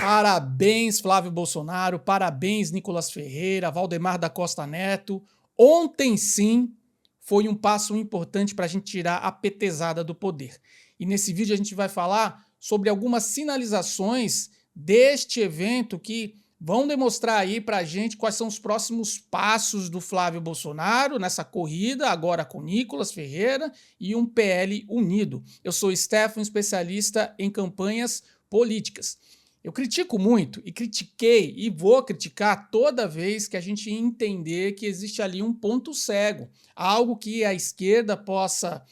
Parabéns, Flávio Bolsonaro, parabéns, Nicolas Ferreira, Valdemar da Costa Neto. Ontem, sim, foi um passo importante para a gente tirar a petezada do poder. E nesse vídeo a gente vai falar sobre algumas sinalizações deste evento que vão demonstrar aí para a gente quais são os próximos passos do Flávio Bolsonaro nessa corrida, agora com Nicolas Ferreira e um PL unido. Eu sou Stefan, especialista em campanhas políticas. Eu critico muito e critiquei e vou criticar toda vez que a gente entender que existe ali um ponto cego, algo que a esquerda possa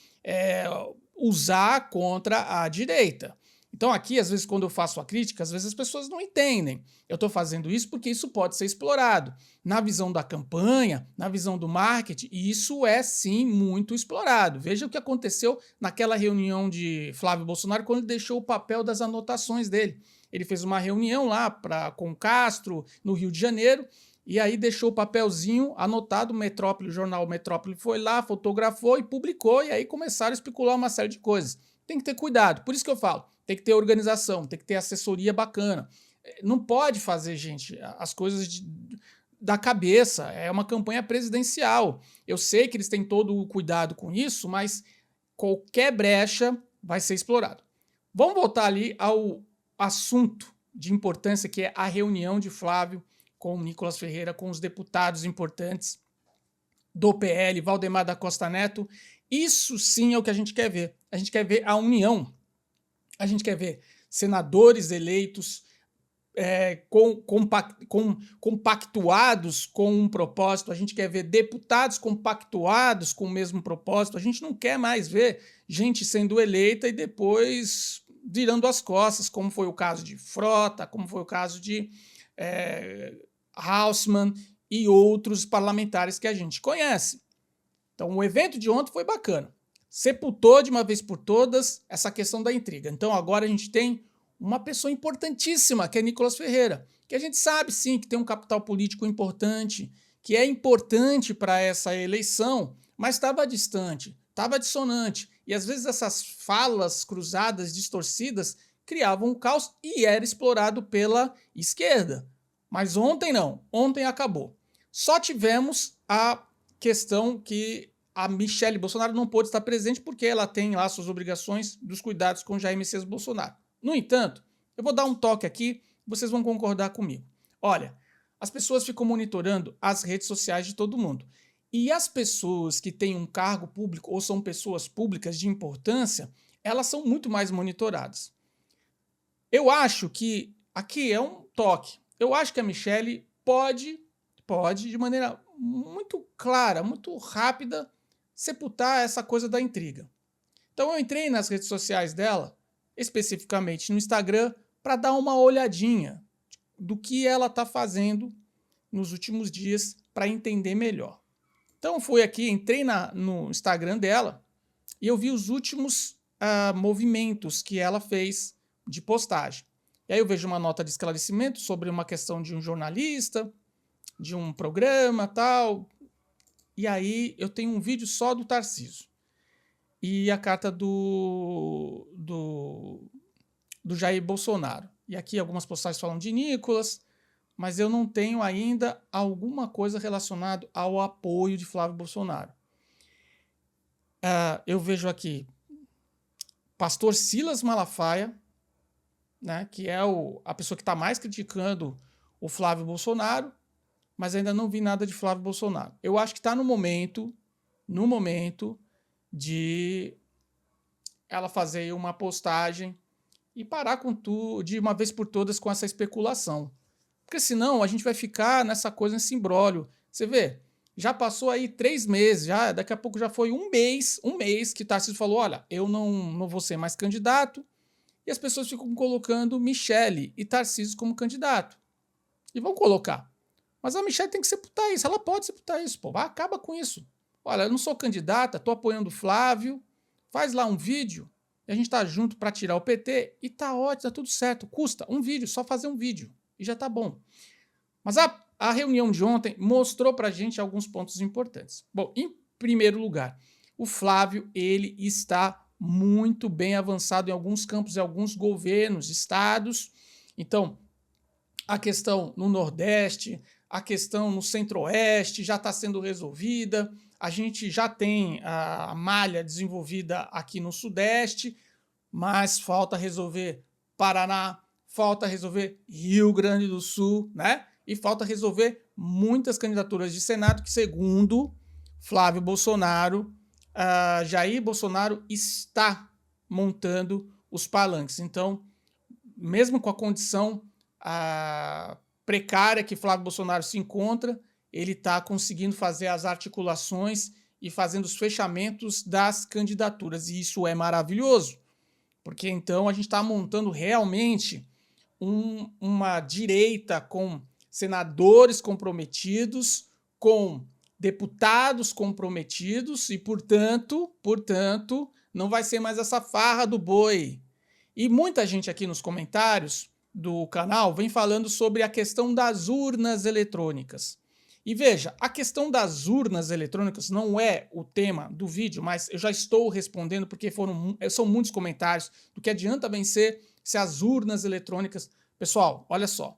usar contra a direita. Então aqui, às vezes, quando eu faço a crítica, às vezes as pessoas não entendem. Eu estou fazendo isso porque isso pode ser explorado. Na visão da campanha, na visão do marketing, isso é sim muito explorado. Veja o que aconteceu naquela reunião de Flávio Bolsonaro quando ele deixou o papel das anotações dele. Ele fez uma reunião lá com Castro, no Rio de Janeiro, e aí deixou o papelzinho anotado, o jornal Metrópole foi lá, fotografou e publicou, e aí começaram a especular uma série de coisas. Tem que ter cuidado, por isso que eu falo, tem que ter organização, tem que ter assessoria bacana. Não pode fazer, gente, as coisas da cabeça, é uma campanha presidencial. Eu sei que eles têm todo o cuidado com isso, mas qualquer brecha vai ser explorado. Vamos voltar ali ao assunto de importância que é a reunião de Flávio com o Nicolas Ferreira, com os deputados importantes do PL, Valdemar da Costa Neto. Isso sim é o que a gente quer ver. A gente quer ver a união. A gente quer ver senadores eleitos compactuados com um propósito, a gente quer ver deputados compactuados com o mesmo propósito, a gente não quer mais ver gente sendo eleita e depois virando as costas, como foi o caso de Frota, como foi o caso de Haussmann e outros parlamentares que a gente conhece. Então o evento de ontem foi bacana, sepultou de uma vez por todas essa questão da intriga. Então agora a gente tem uma pessoa importantíssima, que é Nicolas Ferreira, que a gente sabe sim que tem um capital político importante, que é importante para essa eleição, mas estava distante, estava dissonante, e às vezes essas falas cruzadas, distorcidas, criavam um caos e era explorado pela esquerda. Mas ontem não, ontem acabou. Só tivemos a questão que a Michelle Bolsonaro não pôde estar presente porque ela tem lá suas obrigações dos cuidados com Jair Messias Bolsonaro. No entanto, eu vou dar um toque aqui, vocês vão concordar comigo. Olha, as pessoas ficam monitorando as redes sociais de todo mundo. E as pessoas que têm um cargo público ou são pessoas públicas de importância, elas são muito mais monitoradas. Eu acho que, aqui é um toque, eu acho que a Michelle pode, de maneira muito clara, muito rápida, sepultar essa coisa da intriga. Então eu entrei nas redes sociais dela, especificamente no Instagram, para dar uma olhadinha do que ela está fazendo nos últimos dias para entender melhor. Então fui aqui, entrei no Instagram dela e eu vi os últimos movimentos que ela fez de postagem. E aí eu vejo uma nota de esclarecimento sobre uma questão de um jornalista, de um programa tal. E aí eu tenho um vídeo só do Tarcísio. E a carta do Jair Bolsonaro. E aqui algumas postagens falam de Nicolas, mas eu não tenho ainda alguma coisa relacionada ao apoio de Flávio Bolsonaro. Eu vejo aqui pastor Silas Malafaia, né, que é a pessoa que está mais criticando o Flávio Bolsonaro, mas ainda não vi nada de Flávio Bolsonaro. Eu acho que está no momento de ela fazer uma postagem e parar com tudo de uma vez por todas com essa especulação. Porque senão a gente vai ficar nessa coisa, nesse imbróglio. Você vê, já passou aí 3 meses, daqui a pouco já foi um mês que Tarcísio falou, olha, eu não vou ser mais candidato, e as pessoas ficam colocando Michelle e Tarcísio como candidato. E vão colocar. Mas a Michelle tem que sepultar isso, ela pode sepultar isso, pô, acaba com isso. Olha, eu não sou candidata, estou apoiando o Flávio, faz lá um vídeo, e a gente tá junto para tirar o PT, e tá ótimo, tá tudo certo, custa um vídeo, só fazer um vídeo, e já tá bom. Mas a reunião de ontem mostrou pra gente alguns pontos importantes. Bom, em primeiro lugar, o Flávio, ele está muito bem avançado em alguns campos, em alguns governos, estados. Então, a questão no Nordeste, a questão no Centro-Oeste já está sendo resolvida, a gente já tem a malha desenvolvida aqui no Sudeste, mas falta resolver Paraná, falta resolver Rio Grande do Sul, né? E falta resolver muitas candidaturas de Senado que, segundo Flávio Bolsonaro, Jair Bolsonaro está montando os palanques. Então, mesmo com a condição precária que Flávio Bolsonaro se encontra, ele está conseguindo fazer as articulações e fazendo os fechamentos das candidaturas. E isso é maravilhoso, porque então a gente está montando realmente uma direita com senadores comprometidos, com deputados comprometidos e, portanto, não vai ser mais essa farra do boi. E muita gente aqui nos comentários do canal vem falando sobre a questão das urnas eletrônicas. E veja, a questão das urnas eletrônicas não é o tema do vídeo, mas eu já estou respondendo porque são muitos comentários do que adianta vencer se as urnas eletrônicas... Pessoal, olha só,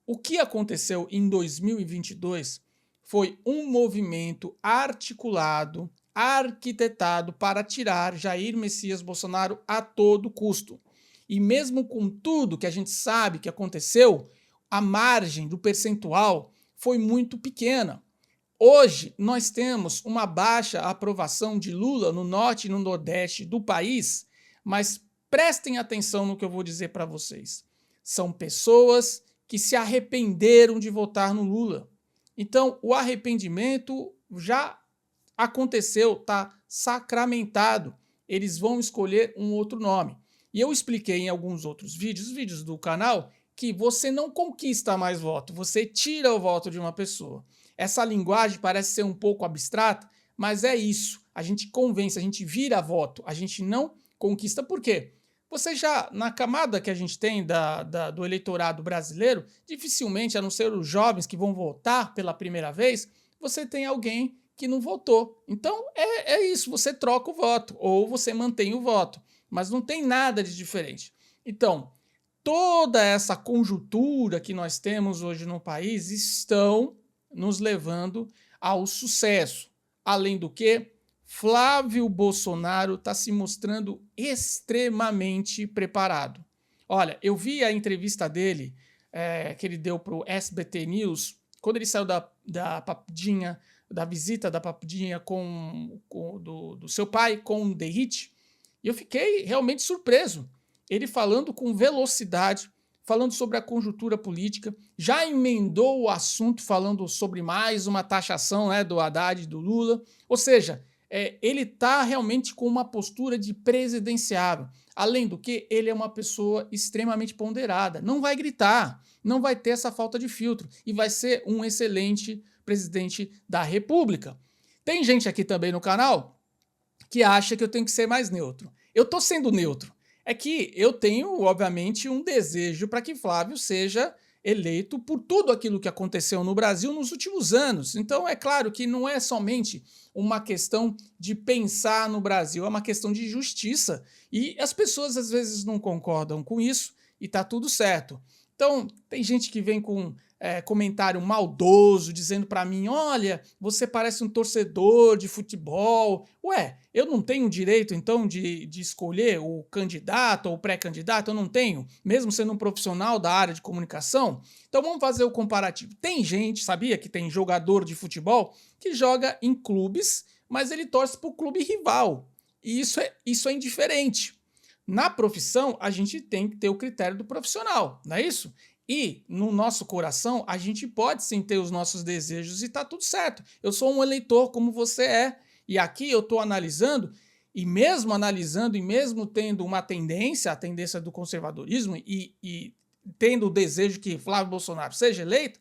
o que aconteceu em 2022 foi um movimento articulado, arquitetado para tirar Jair Messias Bolsonaro a todo custo. E mesmo com tudo que a gente sabe que aconteceu, a margem do percentual foi muito pequena. Hoje, nós temos uma baixa aprovação de Lula no norte e no nordeste do país, mas prestem atenção no que eu vou dizer para vocês. São pessoas que se arrependeram de votar no Lula. Então, o arrependimento já aconteceu, está sacramentado. Eles vão escolher um outro nome. E eu expliquei em alguns outros vídeos do canal, que você não conquista mais voto, você tira o voto de uma pessoa. Essa linguagem parece ser um pouco abstrata, mas é isso. A gente convence, a gente vira voto, a gente não conquista. Por quê? Você já, na camada que a gente tem do eleitorado brasileiro, dificilmente, a não ser os jovens que vão votar pela primeira vez, você tem alguém que não votou. Então, é isso, você troca o voto, ou você mantém o voto, mas não tem nada de diferente. Então, toda essa conjuntura que nós temos hoje no país estão nos levando ao sucesso. Além do que, Flávio Bolsonaro está se mostrando extremamente preparado. Olha, eu vi a entrevista dele, que ele deu para o SBT News, quando ele saiu da Papudinha, da visita da Papudinha do seu pai com o Derrite, e eu fiquei realmente surpreso. Ele falando com velocidade, falando sobre a conjuntura política, já emendou o assunto falando sobre mais uma taxação, né, do Haddad e do Lula. Ou seja, ele está realmente com uma postura de presidenciável. Além do que, ele é uma pessoa extremamente ponderada. Não vai gritar, não vai ter essa falta de filtro e vai ser um excelente presidente da República. Tem gente aqui também no canal que acha que eu tenho que ser mais neutro. Eu estou sendo neutro. É que eu tenho, obviamente, um desejo para que Flávio seja eleito por tudo aquilo que aconteceu no Brasil nos últimos anos. Então, é claro que não é somente uma questão de pensar no Brasil, é uma questão de justiça. E as pessoas, às vezes, não concordam com isso e tá tudo certo. Então, tem gente que vem com comentário maldoso, dizendo para mim, olha, você parece um torcedor de futebol. Ué, eu não tenho direito, então, de escolher o candidato ou o pré-candidato? Eu não tenho, mesmo sendo um profissional da área de comunicação? Então, vamos fazer o comparativo. Tem gente, sabia que tem jogador de futebol que joga em clubes, mas ele torce para o clube rival. E isso é indiferente. Na profissão, a gente tem que ter o critério do profissional, não é isso? E no nosso coração, a gente pode sim ter os nossos desejos e tá tudo certo. Eu sou um eleitor como você é. E aqui eu estou analisando, e mesmo tendo uma tendência, a tendência do conservadorismo e tendo o desejo que Flávio Bolsonaro seja eleito,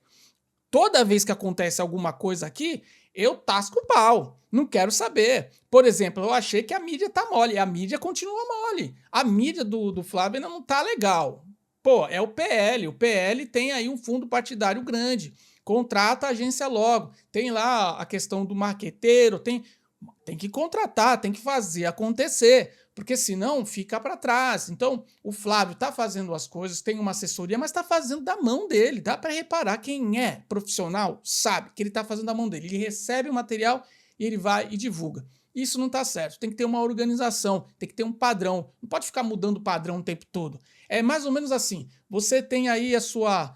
toda vez que acontece alguma coisa aqui, eu tasco o pau. Não quero saber. Por exemplo, eu achei que a mídia tá mole. E a mídia continua mole. A mídia do Flávio ainda não tá legal. Pô, é o PL. O PL tem aí um fundo partidário grande. Contrata a agência logo. Tem lá a questão do marqueteiro. Tem que contratar, tem que fazer acontecer. porque senão fica para trás. Então, o Flávio está fazendo as coisas, tem uma assessoria, mas está fazendo da mão dele. Dá para reparar, quem é profissional sabe que ele está fazendo da mão dele. Ele recebe o material e ele vai e divulga. Isso não está certo. Tem que ter uma organização, tem que ter um padrão. Não pode ficar mudando o padrão o tempo todo. É mais ou menos assim. Você tem aí a sua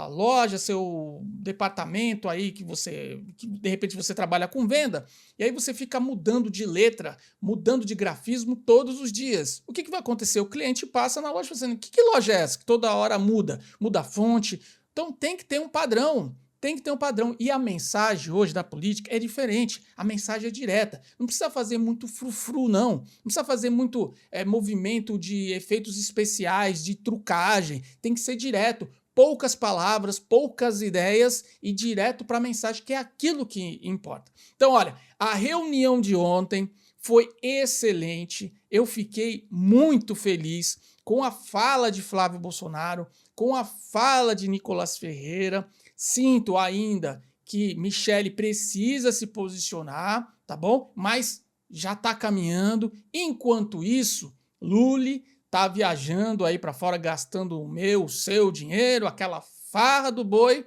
loja, seu departamento aí que de repente você trabalha com venda, e aí você fica mudando de letra, mudando de grafismo todos os dias. O que vai acontecer? O cliente passa na loja fazendo, que loja é essa? Que toda hora muda a fonte. Então tem que ter um padrão. Tem que ter um padrão. E a mensagem hoje da política é diferente. A mensagem é direta. Não precisa fazer muito frufru, não. Não precisa fazer muito movimento de efeitos especiais, de trucagem. Tem que ser direto. Poucas palavras, poucas ideias e direto para a mensagem, que é aquilo que importa. Então, olha, a reunião de ontem foi excelente. Eu fiquei muito feliz com a fala de Flávio Bolsonaro, com a fala de Nicolas Ferreira. Sinto ainda que Michele precisa se posicionar, tá bom? Mas já está caminhando. Enquanto isso, Lully tá viajando aí para fora, gastando o seu dinheiro, aquela farra do boi.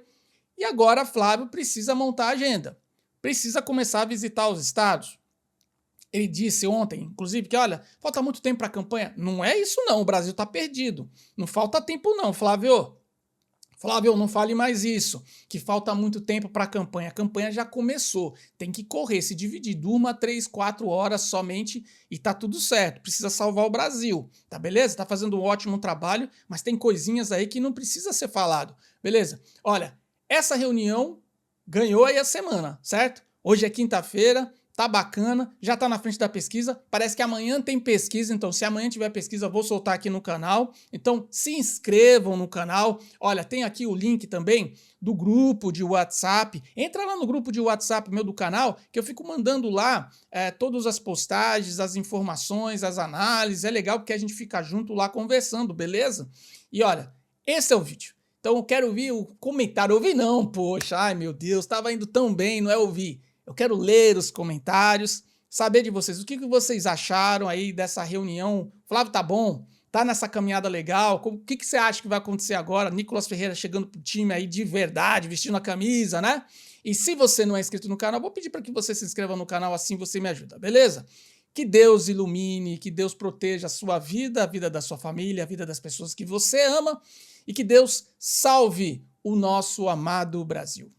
E agora Flávio precisa montar a agenda. Precisa começar a visitar os estados. Ele disse ontem, inclusive, que olha, falta muito tempo para a campanha. Não é isso não, o Brasil está perdido. Não falta tempo não, Flávio. Flávio, não fale mais isso, que falta muito tempo para a campanha já começou, tem que correr, se dividir, durma 3, 4 horas somente e tá tudo certo, precisa salvar o Brasil, tá beleza? Tá fazendo um ótimo trabalho, mas tem coisinhas aí que não precisa ser falado, beleza? Olha, essa reunião ganhou aí a semana, certo? Hoje é quinta-feira, tá bacana, já tá na frente da pesquisa, parece que amanhã tem pesquisa, então se amanhã tiver pesquisa eu vou soltar aqui no canal, então se inscrevam no canal, olha, tem aqui o link também do grupo de WhatsApp, entra lá no grupo de WhatsApp meu do canal, que eu fico mandando lá todas as postagens, as informações, as análises, é legal porque a gente fica junto lá conversando, beleza? E olha, esse é o vídeo. Então eu quero ouvir o comentário, ouvir não, poxa, ai meu Deus, tava indo tão bem, não é ouvir. Eu quero ler os comentários, saber de vocês, o que vocês acharam aí dessa reunião. Flávio, tá bom? Tá nessa caminhada legal? O que você acha que vai acontecer agora? Nicolas Ferreira chegando pro time aí de verdade, vestindo a camisa, né? E se você não é inscrito no canal, vou pedir para que você se inscreva no canal, assim você me ajuda, beleza? Que Deus ilumine, que Deus proteja a sua vida, a vida da sua família, a vida das pessoas que você ama e que Deus salve o nosso amado Brasil.